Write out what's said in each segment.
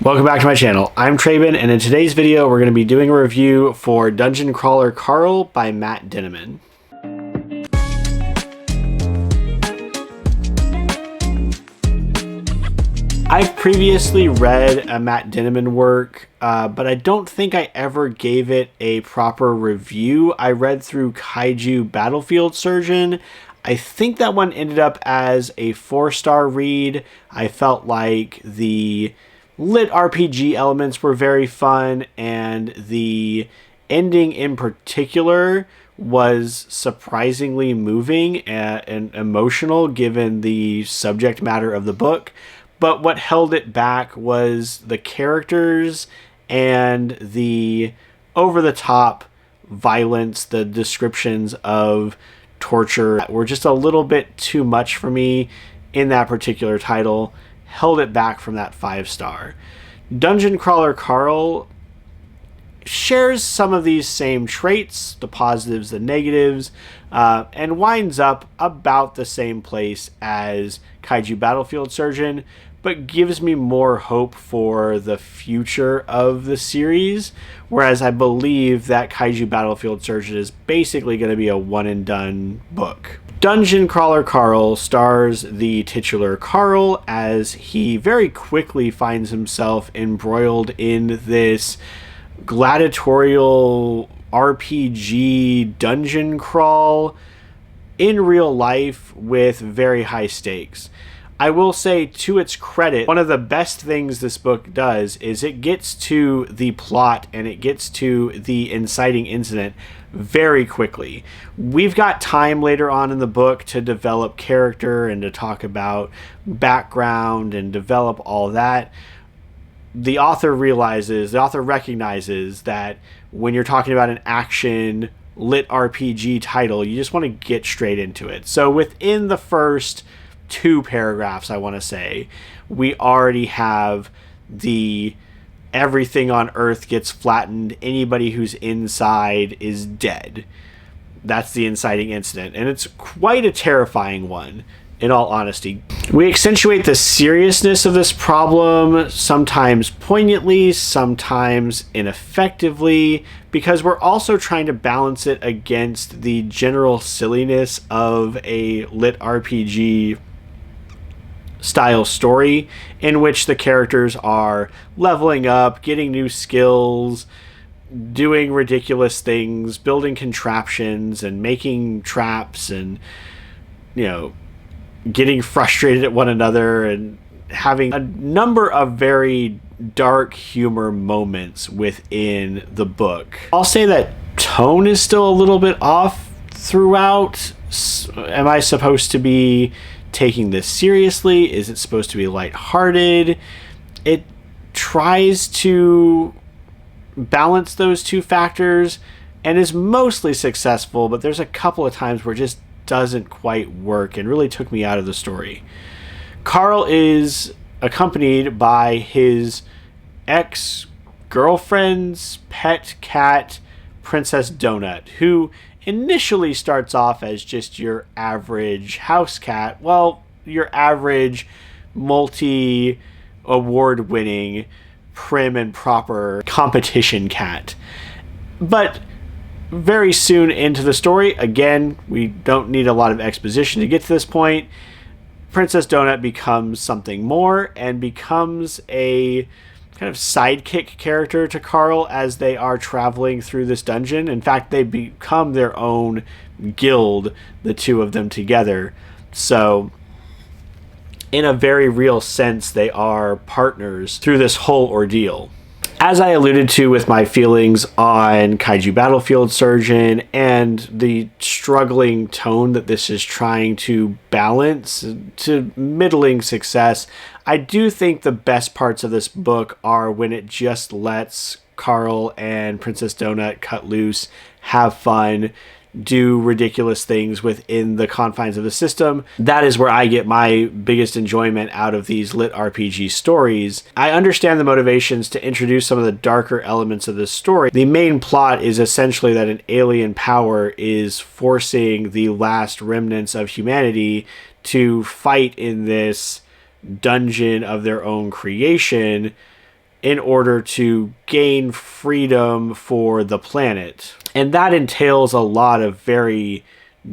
Welcome back to my channel. I'm Traben, and in today's video we're going to be doing a review for Dungeon Crawler Carl by Matt Dinniman. I've previously read a Matt Dinniman work, but I don't think I ever gave it a proper review. I read through Kaiju Battlefield Surgeon. I think that one ended up as a 4-star read. I felt like the lit RPG elements were very fun, and the ending in particular was surprisingly moving and emotional given the subject matter of the book. But what held it back was the characters and the over-the-top violence. The descriptions of torture were just a little bit too much for me in that particular title. Held it back from that 5-star. Dungeon Crawler Carl shares some of these same traits, the positives, the negatives, and winds up about the same place as Kaiju Battlefield Surgeon, but gives me more hope for the future of the series, whereas I believe that Kaiju Battlefield Surgeon is basically going to be a one-and-done book. Dungeon Crawler Carl stars the titular Carl as he very quickly finds himself embroiled in this gladiatorial RPG dungeon crawl in real life with very high stakes. I will say, to its credit, one of the best things this book does is it gets to the plot and it gets to the inciting incident very quickly. We've got time later on in the book to develop character and to talk about background and develop all that. The author recognizes that when you're talking about an action lit RPG title, you just want to get straight into it. So within the first 2 paragraphs, I want to say, we already have the everything on Earth gets flattened, anybody who's inside is dead. That's the inciting incident, and it's quite a terrifying one, in all honesty. We accentuate the seriousness of this problem, sometimes poignantly, sometimes ineffectively, because we're also trying to balance it against the general silliness of a lit RPG style story in which the characters are leveling up, getting new skills, doing ridiculous things, building contraptions and making traps, and getting frustrated at one another, and having a number of very dark humor moments within the book. I'll say that tone is still a little bit off throughout. Am I supposed to be taking this seriously? Is it supposed to be lighthearted? It tries to balance those 2 factors and is mostly successful, but there's a couple of times where it just doesn't quite work and really took me out of the story. Carl is accompanied by his ex-girlfriend's pet cat, Princess Donut, who initially starts off as just your average house cat. Well, your average multi-award winning, prim and proper competition cat. But very soon into the story, again, we don't need a lot of exposition to get to this point, Princess Donut becomes something more and becomes a kind of sidekick character to Carl as they are traveling through this dungeon. In fact, they become their own guild, the 2 of them together. So in a very real sense, they are partners through this whole ordeal. As I alluded to with my feelings on Kaiju Battlefield Surgeon and the struggling tone that this is trying to balance to middling success, I do think the best parts of this book are when it just lets Carl and Princess Donut cut loose, have fun, do ridiculous things within the confines of the system. That is where I get my biggest enjoyment out of these lit RPG stories. I understand the motivations to introduce some of the darker elements of this story. The main plot is essentially that an alien power is forcing the last remnants of humanity to fight in this dungeon of their own creation in order to gain freedom for the planet. And that entails a lot of very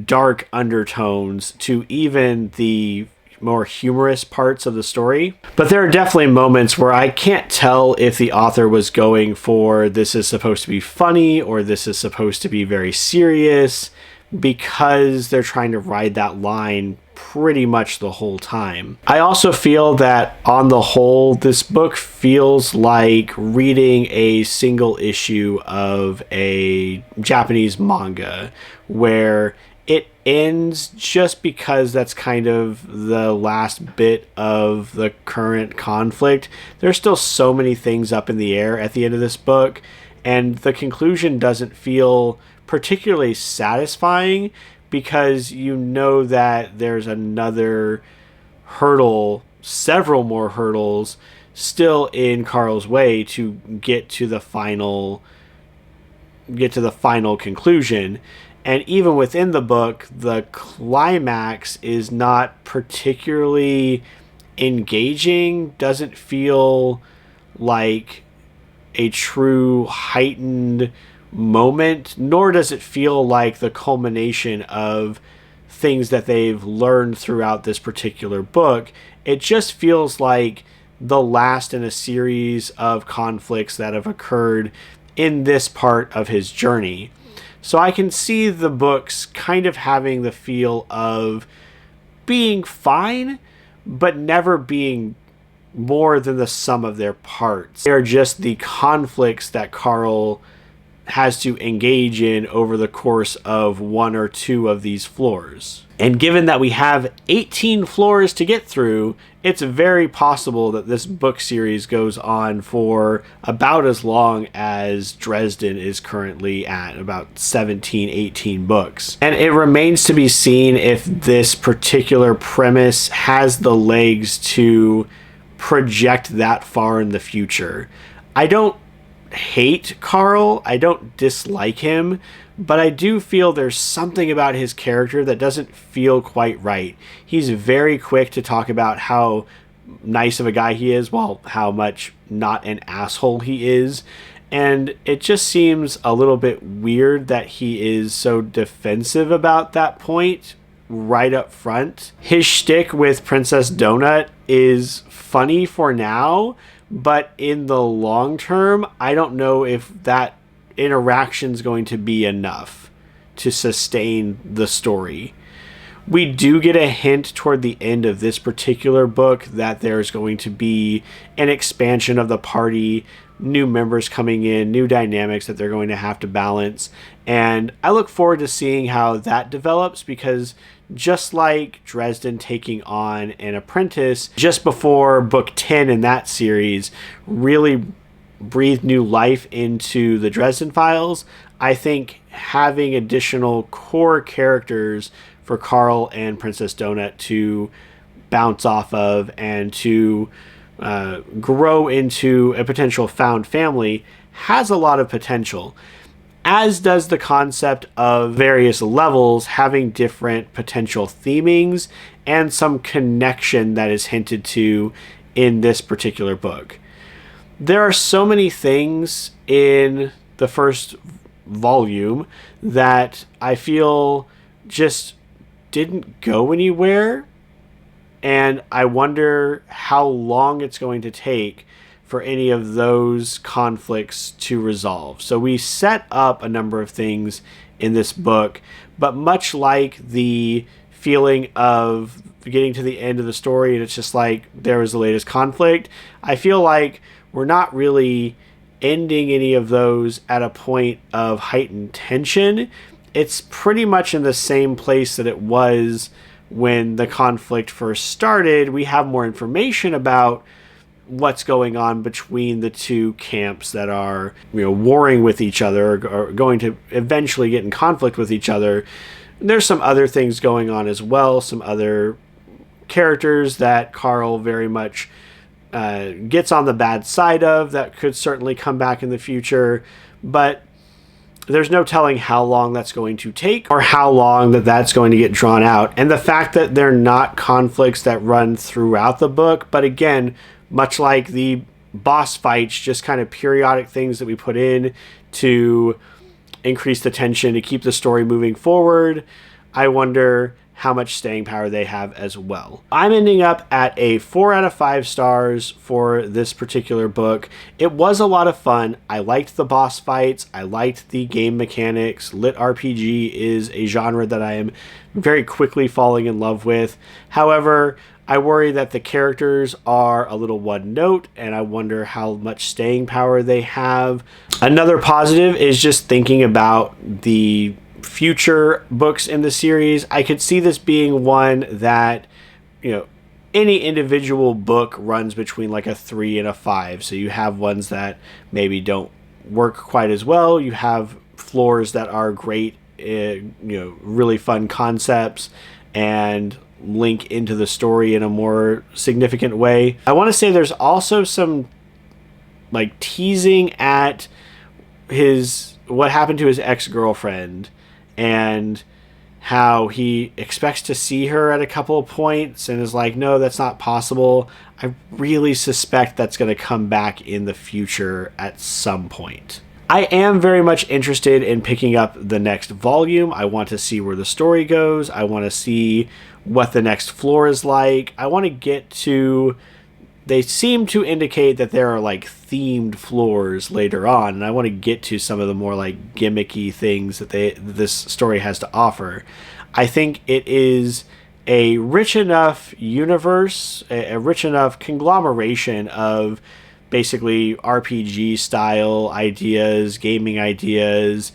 dark undertones to even the more humorous parts of the story. But there are definitely moments where I can't tell if the author was going for this is supposed to be funny or this is supposed to be very serious, because they're trying to ride that line pretty much the whole time. I also feel that on the whole, this book feels like reading a single issue of a Japanese manga where it ends just because that's kind of the last bit of the current conflict. There's still so many things up in the air at the end of this book, and the conclusion doesn't feel particularly satisfying because you know that there's another hurdle, several more hurdles still in Carl's way to get to the final conclusion. And even within the book, the climax is not particularly engaging, doesn't feel like a true heightened moment, nor does it feel like the culmination of things that they've learned throughout this particular book. It just feels like the last in a series of conflicts that have occurred in this part of his journey. So I can see the books kind of having the feel of being fine, but never being more than the sum of their parts. They're just the conflicts that Carl has to engage in over the course of one or two of these floors. And given that we have 18 floors to get through, it's very possible that this book series goes on for about as long as Dresden is currently at, about 17, 18 books. And it remains to be seen if this particular premise has the legs to project that far in the future. I don't hate Carl, I don't dislike him, but I do feel there's something about his character that doesn't feel quite right. He's very quick to talk about how nice of a guy he is, while how much not an asshole he is. And it just seems a little bit weird that he is so defensive about that point right up front. His shtick with Princess Donut is funny for now, but in the long term, I don't know if that interaction's going to be enough to sustain the story. We do get a hint toward the end of this particular book that there's going to be an expansion of the party, new members coming in, new dynamics that they're going to have to balance. And I look forward to seeing how that develops, because just like Dresden taking on an apprentice just before book 10 in that series really breathed new life into the Dresden Files, I think having additional core characters for Carl and Princess Donut to bounce off of and to grow into a potential found family has a lot of potential, as does the concept of various levels having different potential themings and some connection that is hinted to in this particular book. There are so many things in the first volume that I feel just didn't go anywhere, and I wonder how long it's going to take for any of those conflicts to resolve. So we set up a number of things in this book, but much like the feeling of getting to the end of the story and it's just like there was the latest conflict, I feel like we're not really ending any of those at a point of heightened tension. It's pretty much in the same place that it was when the conflict first started. We have more information about what's going on between the two camps that are, warring with each other or going to eventually get in conflict with each other. There's some other things going on as well, some other characters that Carl very much gets on the bad side of that could certainly come back in the future, but there's no telling how long that's going to take or how long that's going to get drawn out. And the fact that they're not conflicts that run throughout the book, but again, much like the boss fights, just kind of periodic things that we put in to increase the tension, to keep the story moving forward, I wonder how much staying power they have as well. I'm ending up at a 4 out of 5 stars for this particular book. It was a lot of fun. I liked the boss fights. I liked the game mechanics. Lit RPG is a genre that I am very quickly falling in love with. However, I worry that the characters are a little one note, and I wonder how much staying power they have. Another positive is just thinking about the future books in the series. I could see this being one that, any individual book runs between like a 3 and a 5. So you have ones that maybe don't work quite as well. You have floors that are great, really fun concepts and link into the story in a more significant way. I want to say there's also some like teasing at what happened to his ex-girlfriend and how he expects to see her at a couple of points and is like, no, that's not possible. I really suspect that's going to come back in the future at some point. I am very much interested in picking up the next volume. I want to see where the story goes. I want to see what the next floor is like. I want to get to... They seem to indicate that there are like themed floors later on, and I want to get to some of the more like gimmicky things that this story has to offer. I think it is a rich enough universe, a rich enough conglomeration of basically RPG style ideas, gaming ideas,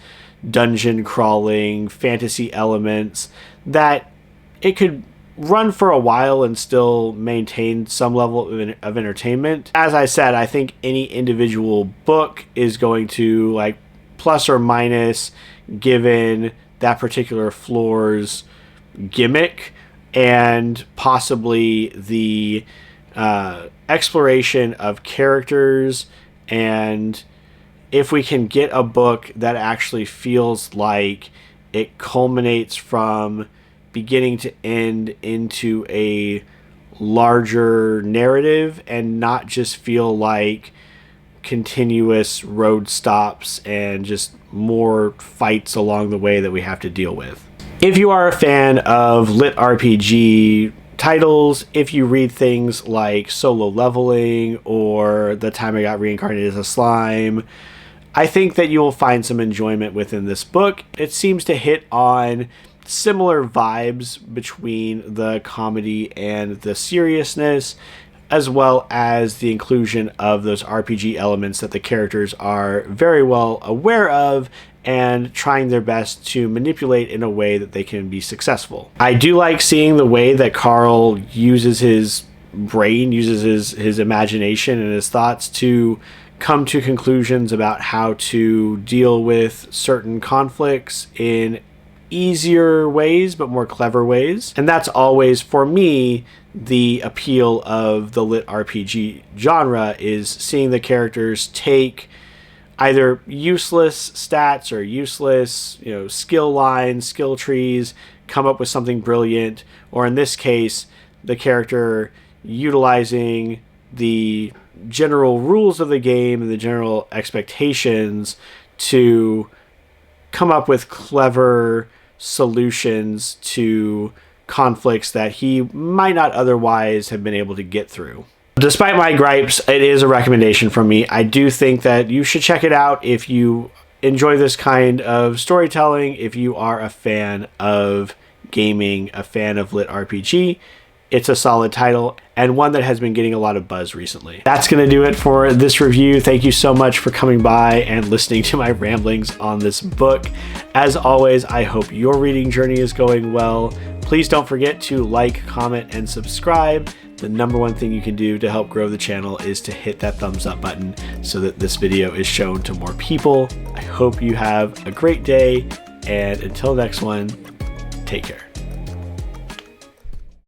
dungeon crawling, fantasy elements, that it could run for a while and still maintain some level of entertainment. As I said, I think any individual book is going to like plus or minus given that particular floor's gimmick and possibly the exploration of characters, and if we can get a book that actually feels like it culminates from beginning to end into a larger narrative and not just feel like continuous road stops and just more fights along the way that we have to deal with. If you are a fan of lit RPG titles, if you read things like Solo Leveling or The Time I Got Reincarnated as a Slime, I think that you will find some enjoyment within this book. It seems to hit on similar vibes between the comedy and the seriousness, as well as the inclusion of those RPG elements that the characters are very well aware of and trying their best to manipulate in a way that they can be successful. I do like seeing the way that Carl uses his brain, uses his imagination and his thoughts to come to conclusions about how to deal with certain conflicts in easier ways but more clever ways. And that's always, for me, the appeal of the lit RPG genre, is seeing the characters take either useless stats or useless, skill lines, skill trees, come up with something brilliant, or in this case, the character utilizing the general rules of the game and the general expectations to come up with clever solutions to conflicts that he might not otherwise have been able to get through. Despite my gripes, it is a recommendation from me. I do think that you should check it out if you enjoy this kind of storytelling, if you are a fan of gaming, a fan of lit RPG. It's a solid title and one that has been getting a lot of buzz recently. That's going to do it for this review. Thank you so much for coming by and listening to my ramblings on this book. As always, I hope your reading journey is going well. Please don't forget to like, comment, and subscribe. The number one thing you can do to help grow the channel is to hit that thumbs up button so that this video is shown to more people. I hope you have a great day, and until next one, take care.